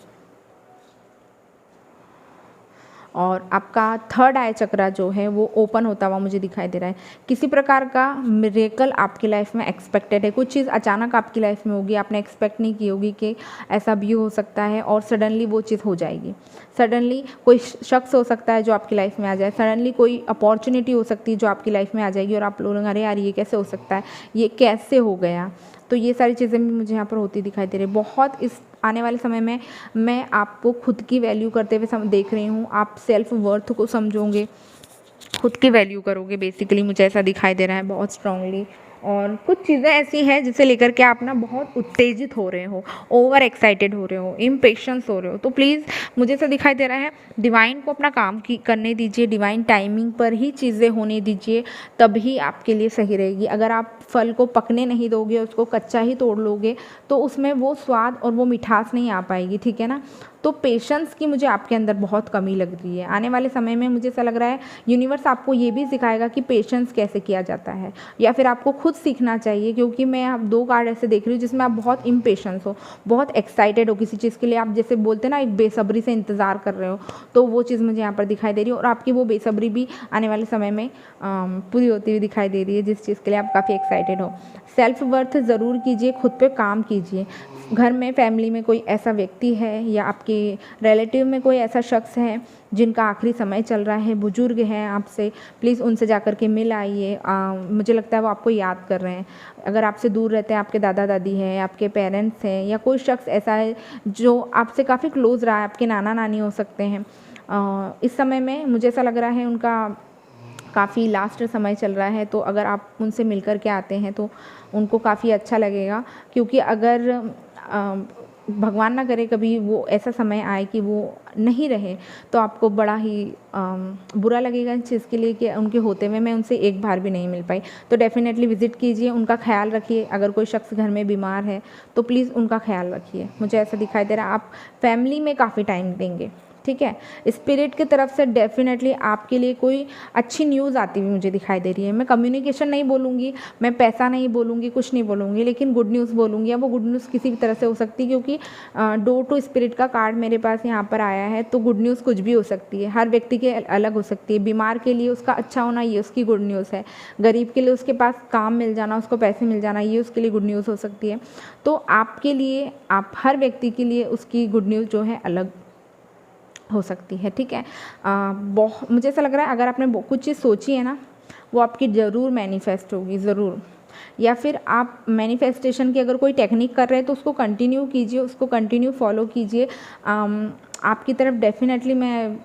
और आपका थर्ड आई चक्रा जो है वो ओपन होता हुआ मुझे दिखाई दे रहा है। किसी प्रकार का मिरेकल आपकी लाइफ में एक्सपेक्टेड है। कुछ चीज़ अचानक आपकी लाइफ में होगी, आपने एक्सपेक्ट नहीं की होगी कि ऐसा भी हो सकता है और सडनली वो चीज़ हो जाएगी। सडनली कोई शख्स हो सकता है जो आपकी लाइफ में आ जाए, सडनली कोई अपॉर्चुनिटी हो सकती है जो आपकी लाइफ में आ जाएगी और आप लोग अरे यार ये कैसे हो सकता है, ये कैसे हो गया। तो ये सारी चीज़ें भी मुझे यहाँ पर होती दिखाई दे रही है। बहुत इस आने वाले समय में मैं आपको खुद की वैल्यू करते हुए देख रही हूँ। आप सेल्फ वर्थ को समझोगे, खुद की वैल्यू करोगे, बेसिकली मुझे ऐसा दिखाई दे रहा है बहुत स्ट्रांगली। और कुछ चीज़ें ऐसी हैं जिसे लेकर के आप ना बहुत उत्तेजित हो रहे हो, ओवर एक्साइटेड हो रहे हो, इम्पेशंस हो रहे हो। तो प्लीज़ मुझे ऐसा दिखाई दे रहा है डिवाइन को अपना काम करने दीजिए, डिवाइन टाइमिंग पर ही चीज़ें होने दीजिए, तभी आपके लिए सही रहेगी। अगर आप फल को पकने नहीं दोगे, उसको कच्चा ही तोड़ लोगे, तो उसमें वो स्वाद और वो मिठास नहीं आ पाएगी। ठीक है ना, तो पेशेंस की मुझे आपके अंदर बहुत कमी लग रही है। आने वाले समय में मुझे ऐसा लग रहा है यूनिवर्स आपको ये भी सिखाएगा कि पेशेंस कैसे किया जाता है, या फिर आपको खुद सीखना चाहिए, क्योंकि मैं आप 2 कार्ड ऐसे देख रही हूँ जिसमें आप बहुत इम्पेशेंस हो, बहुत एक्साइटेड हो किसी चीज़ के लिए। आप जैसे बोलते हैं ना एक बेसब्री से इंतज़ार कर रहे हो, तो वो चीज़ मुझे यहाँ पर दिखाई दे रही है और आपकी वो बेसब्री भी आने वाले समय में पूरी होती हुई दिखाई दे रही है, जिस चीज़ के लिए आप काफ़ी एक्साइटेड हो। सेल्फ वर्थ ज़रूर कीजिए, खुद पे काम कीजिए। घर में फैमिली में कोई ऐसा व्यक्ति है या आपके रिलेटिव में कोई ऐसा शख्स है जिनका आखिरी समय चल रहा है, बुजुर्ग हैं आपसे, प्लीज़ उनसे जाकर के मिल आइए। मुझे लगता है वो आपको याद कर रहे हैं। अगर आपसे दूर रहते हैं, आपके दादा दादी हैं, आपके पेरेंट्स हैं, या कोई शख्स ऐसा है जो आपसे काफ़ी क्लोज़ रहा है, आपके नाना नानी हो सकते हैं। इस समय में मुझे ऐसा लग रहा है उनका काफ़ी लास्ट समय चल रहा है, तो अगर आप उनसे मिल कर के आते हैं तो उनको काफ़ी अच्छा लगेगा। क्योंकि अगर भगवान ना करे कभी वो ऐसा समय आए कि वो नहीं रहे, तो आपको बड़ा ही बुरा लगेगा इस चीज़ के लिए कि उनके होते हुए मैं उनसे एक बार भी नहीं मिल पाई। तो डेफ़िनेटली विज़िट कीजिए, उनका ख्याल रखिए। अगर कोई शख्स घर में बीमार है तो प्लीज़ उनका ख्याल रखिए। मुझे ऐसा दिखाई दे रहा है आप फैमिली में काफ़ी टाइम देंगे। ठीक है। स्पिरिट की तरफ से डेफिनेटली आपके लिए कोई अच्छी न्यूज़ आती हुई मुझे दिखाई दे रही है। मैं कम्युनिकेशन नहीं बोलूँगी, मैं पैसा नहीं बोलूँगी, कुछ नहीं बोलूँगी, लेकिन गुड न्यूज़ बोलूँगी। अब वो गुड न्यूज़ किसी भी तरह से हो सकती है, क्योंकि डोर टू स्पिरिट का कार्ड मेरे पास यहाँ पर आया है, तो गुड न्यूज़ कुछ भी हो सकती है, हर व्यक्ति के अलग हो सकती है। बीमार के लिए उसका अच्छा होना ये उसकी गुड न्यूज़ है, गरीब के लिए उसके पास काम मिल जाना, उसको पैसे मिल जाना, ये उसके लिए गुड न्यूज़ हो सकती है। तो आपके लिए, आप हर व्यक्ति के लिए उसकी गुड न्यूज़ जो है अलग हो सकती है, ठीक है। मुझे ऐसा लग रहा है अगर आपने कुछ चीज़ सोची है ना, वो आपकी ज़रूर मैनिफेस्ट होगी, ज़रूर। या फिर आप मैनिफेस्टेशन की अगर कोई टेक्निक कर रहे हैं तो उसको कंटिन्यू कीजिए, उसको कंटिन्यू फॉलो कीजिए। आपकी तरफ डेफिनेटली मैं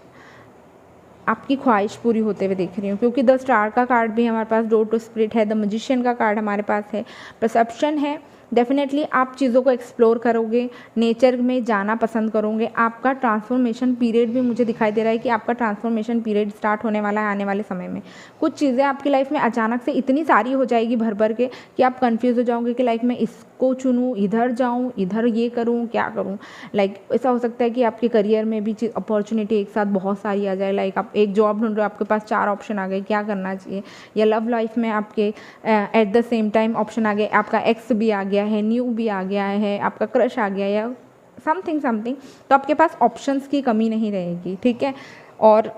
आपकी ख्वाहिश पूरी होते हुए देख रही हूँ, क्योंकि द स्टार का कार्ड भी हमारे पास, डोर टू स्पिरिट है, द मैजिशियन का कार्ड हमारे पास है, परसेप्शन है। डेफिनेटली आप चीज़ों को एक्सप्लोर करोगे, नेचर में जाना पसंद करोगे। आपका ट्रांसफॉर्मेशन पीरियड भी मुझे दिखाई दे रहा है कि आपका ट्रांसफॉर्मेशन पीरियड स्टार्ट होने वाला है आने वाले समय में। कुछ चीज़ें आपकी लाइफ में अचानक से इतनी सारी हो जाएगी भर भर के कि आप कंफ्यूज हो जाओगे कि लाइक मैं इसको चुनूँ, इधर जाऊँ, इधर ये करूँ, क्या करूँ। लाइक ऐसा हो सकता है कि आपके करियर में भी अपॉर्चुनिटी एक साथ बहुत सारी आ जाए। लाइक आप एक जॉब ढूंढ रहे हो, आपके पास 4 ऑप्शन आ गए, क्या करना चाहिए। या लव लाइफ में आपके at the same time option आ गए, आपका एक्स भी आ गया है, न्यू भी आ गया है, आपका क्रश आ गया, या समथिंग, तो आपके पास ऑप्शंस की कमी नहीं रहेगी, ठीक है। और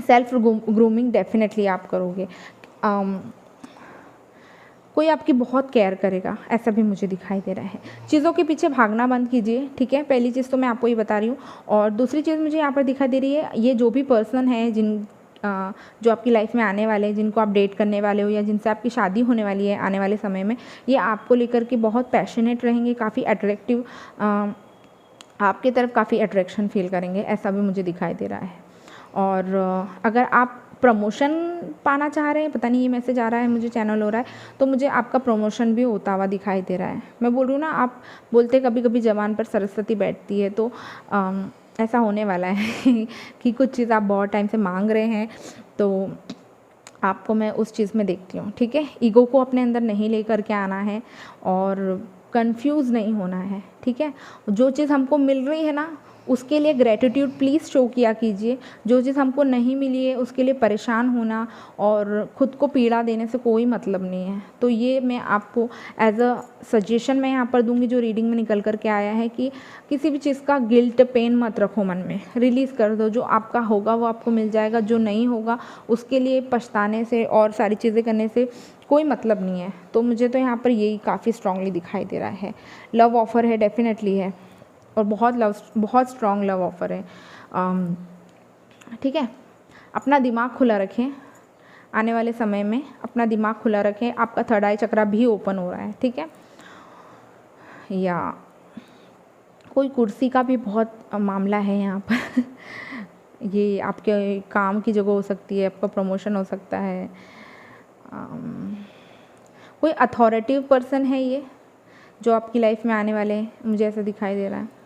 सेल्फ ग्रूमिंग डेफिनेटली आप करोगे। कोई आपकी बहुत केयर करेगा, ऐसा भी मुझे दिखाई दे रहा है। चीज़ों के पीछे भागना बंद कीजिए, ठीक है। पहली चीज़ तो मैं आपको ये बता रही हूँ। और दूसरी चीज़ मुझे यहाँ पर दिखाई दे रही है, ये जो भी पर्सन है जो आपकी लाइफ में आने वाले हैं, जिनको आप डेट करने वाले हो या जिनसे आपकी शादी होने वाली है आने वाले समय में, ये आपको लेकर के बहुत पैशनेट रहेंगे, काफ़ी अट्रैक्टिव, आपकी तरफ काफ़ी अट्रैक्शन फील करेंगे, ऐसा भी मुझे दिखाई दे रहा है। और अगर आप प्रमोशन पाना चाह रहे हैं, पता नहीं ये मैसेज आ रहा है मुझे, चैनल हो रहा है, तो मुझे आपका प्रमोशन भी होता हुआ दिखाई दे रहा है। मैं बोल रही हूँ ना, आप बोलते कभी कभी ज़बान पर सरस्वती बैठती है, तो ऐसा होने वाला है कि कुछ चीज़ आप बहुत टाइम से मांग रहे हैं, तो आपको मैं उस चीज़ में देखती हूँ, ठीक है। ईगो को अपने अंदर नहीं लेकर के आना है और कंफ्यूज नहीं होना है, ठीक है। जो चीज़ हमको मिल रही है ना, उसके लिए ग्रेटिट्यूड प्लीज़ शो किया कीजिए। जो चीज़ हमको नहीं मिली है उसके लिए परेशान होना और ख़ुद को पीड़ा देने से कोई मतलब नहीं है। तो ये मैं आपको एज अ सजेशन मैं यहाँ पर दूंगी, जो रीडिंग में निकल कर के आया है, कि किसी भी चीज़ का गिल्ट पेन मत रखो मन में, रिलीज़ कर दो। जो आपका होगा वो आपको मिल जाएगा, जो नहीं होगा उसके लिए पछताने से और सारी चीज़ें करने से कोई मतलब नहीं है। तो मुझे तो यहाँ पर यही काफ़ी स्ट्रांगली दिखाई दे रहा है। लव ऑफ़र है, डेफिनेटली है, और बहुत स्ट्रॉन्ग लव ऑफ़र है, ठीक है। अपना दिमाग खुला रखें, आने वाले समय में अपना दिमाग खुला रखें। आपका थर्ड आई चक्रा भी ओपन हो रहा है, ठीक है। या कोई कुर्सी का भी बहुत मामला है यहाँ पर ये आपके काम की जगह हो सकती है, आपका प्रमोशन हो सकता है। कोई अथॉरिटिव पर्सन है ये जो आपकी लाइफ में आने वाले हैं, मुझे ऐसा दिखाई दे रहा है।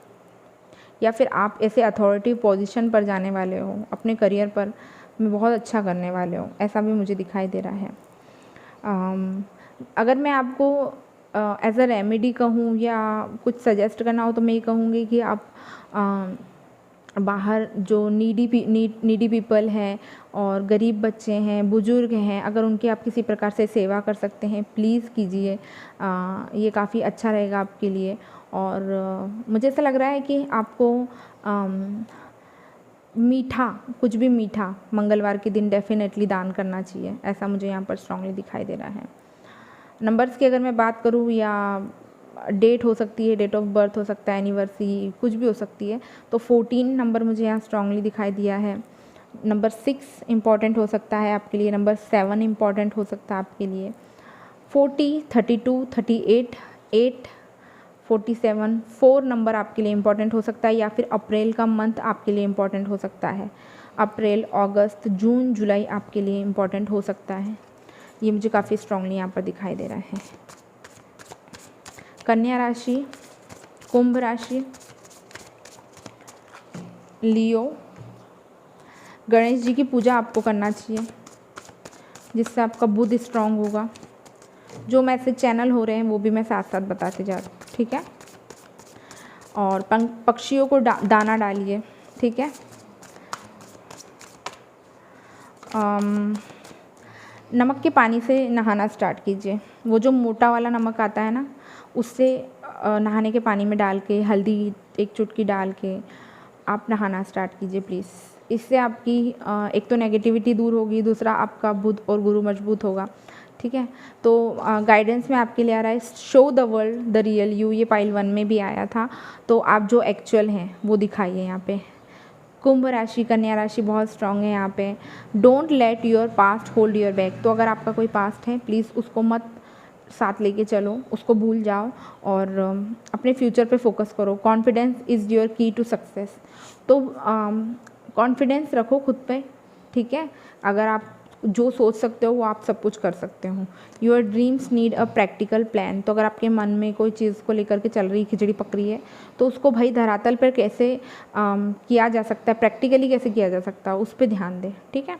या फिर आप ऐसे अथॉरिटिव पोजीशन पर जाने वाले हो, अपने करियर पर में बहुत अच्छा करने वाले हो, ऐसा भी मुझे दिखाई दे रहा है। अगर मैं आपको एज अ रेमेडी कहूँ या कुछ सजेस्ट करना हो, तो मैं ये कहूँगी कि आप बाहर जो नीडी पीपल हैं और गरीब बच्चे हैं, बुज़ुर्ग हैं, अगर उनकी आप किसी प्रकार से सेवा कर सकते हैं, प्लीज़ कीजिए। ये काफ़ी अच्छा रहेगा आपके लिए। और मुझे ऐसा लग रहा है कि आपको मीठा, कुछ भी मीठा मंगलवार के दिन डेफिनेटली दान करना चाहिए, ऐसा मुझे यहाँ पर स्ट्रांगली दिखाई दे रहा है। नंबर्स की अगर मैं बात करूँ, या डेट हो सकती है, डेट ऑफ बर्थ हो सकता है, एनिवर्सरी कुछ भी हो सकती है, तो 14 नंबर मुझे यहाँ स्ट्रांगली दिखाई दिया है। नंबर 6 इम्पॉर्टेंट हो सकता है आपके लिए, नंबर 7 इम्पॉर्टेंट हो सकता है आपके लिए, 40, 32, 38, 8, 47, 4 नंबर आपके लिए इम्पॉर्टेंट हो सकता है। या फिर अप्रैल का मंथ आपके लिए इम्पॉर्टेंट हो सकता है, अप्रैल, अगस्त, जून, जुलाई आपके लिए इम्पॉर्टेंट हो सकता है। ये मुझे काफ़ी स्ट्रांगली यहाँ पर दिखाई दे रहा है। कन्या राशि, कुंभ राशि, लियो, गणेश जी की पूजा आपको करना चाहिए, जिससे आपका बुद्ध स्ट्रांग होगा। जो मैसेज चैनल हो रहे हैं वो भी मैं साथ साथ बताते जा रही हूँ, ठीक है। और पक्षियों को दाना डालिए, ठीक है। नमक के पानी से नहाना स्टार्ट कीजिए। वो जो मोटा वाला नमक आता है ना, उससे नहाने के पानी में डाल के हल्दी एक चुटकी डाल के आप नहाना स्टार्ट कीजिए प्लीज़। इससे आपकी एक तो नेगेटिविटी दूर होगी, दूसरा आपका बुध और गुरु मजबूत होगा, ठीक है। तो गाइडेंस में आपके लिए आ रहा है show the world the real you, ये पाइल 1 में भी आया था। तो आप जो एक्चुअल हैं वो दिखाइए यहाँ पे। कुंभ राशि, कन्या राशि बहुत स्ट्रांग है यहाँ पे। Don't let your past hold your back. तो अगर आपका कोई पास्ट है प्लीज़ उसको मत साथ लेके चलो, उसको भूल जाओ और अपने फ्यूचर पे फोकस करो। कॉन्फिडेंस इज़ योर की टू सक्सेस। तो कॉन्फिडेंस रखो खुद पे, ठीक है। अगर आप जो सोच सकते हो वो आप सब कुछ कर सकते हो। Your dreams need a practical plan. तो अगर आपके मन में कोई चीज़ को लेकर के चल रही खिचड़ी पक रही है तो उसको भाई धरातल पर कैसे किया जा सकता है, प्रैक्टिकली कैसे किया जा सकता है, उस पर ध्यान दें, ठीक है।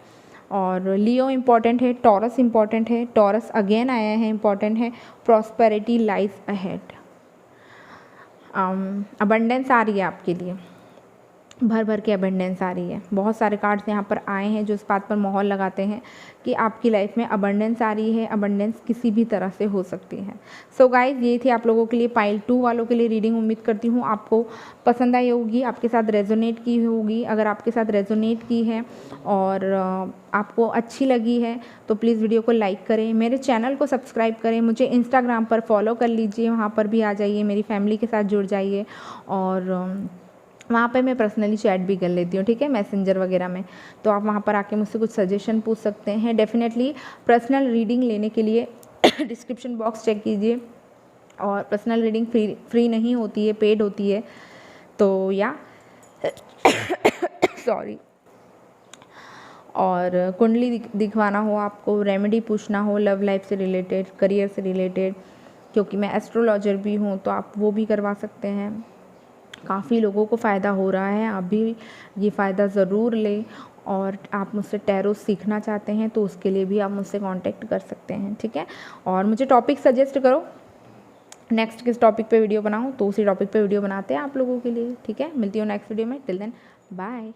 और लियो इम्पॉर्टेंट है, टॉरस इम्पॉर्टेंट है, टॉरस अगेन आया है, इम्पॉर्टेंट है। Prosperity lies ahead. अबंडेंस आ रही है आपके लिए, भर भर के अबंडेंस आ रही है। बहुत सारे कार्ड्स यहाँ पर आए हैं जो इस बात पर मोहर लगाते हैं कि आपकी लाइफ में अबंडेंस आ रही है। अबंडेंस किसी भी तरह से हो सकती है। सो गाइज, ये थी आप लोगों के लिए पाइल 2 वालों के लिए रीडिंग। उम्मीद करती हूँ आपको पसंद आई होगी, आपके साथ रेजोनेट की होगी। अगर आपके साथ रेजोनेट की है और आपको अच्छी लगी है तो प्लीज़ वीडियो को लाइक करें, मेरे चैनल को सब्सक्राइब करें, मुझे इंस्टाग्राम पर फॉलो कर लीजिए, वहाँ पर भी आ जाइए, मेरी फैमिली के साथ जुड़ जाइए। और वहाँ पे मैं पर्सनली चैट भी कर लेती हूँ, ठीक है, मैसेंजर वगैरह में। तो आप वहाँ पर आके मुझसे कुछ सजेशन पूछ सकते हैं। डेफिनेटली पर्सनल रीडिंग लेने के लिए डिस्क्रिप्शन बॉक्स चेक कीजिए। और पर्सनल रीडिंग फ्री नहीं होती है, पेड होती है। तो या सॉरी। और कुंडली दिखवाना हो आपको, रेमेडी पूछना हो लव लाइफ से रिलेटेड, करियर से रिलेटेड, क्योंकि मैं एस्ट्रोलॉजर भी हूँ, तो आप वो भी करवा सकते हैं। काफ़ी लोगों को फ़ायदा हो रहा है, आप भी ये फ़ायदा ज़रूर लें। और आप मुझसे टैरो सीखना चाहते हैं तो उसके लिए भी आप मुझसे कांटेक्ट कर सकते हैं, ठीक है। और मुझे टॉपिक सजेस्ट करो, नेक्स्ट किस टॉपिक पे वीडियो बनाऊँ, तो उसी टॉपिक पे वीडियो बनाते हैं आप लोगों के लिए, ठीक है। मिलती हूँ नेक्स्ट वीडियो में। Till then bye.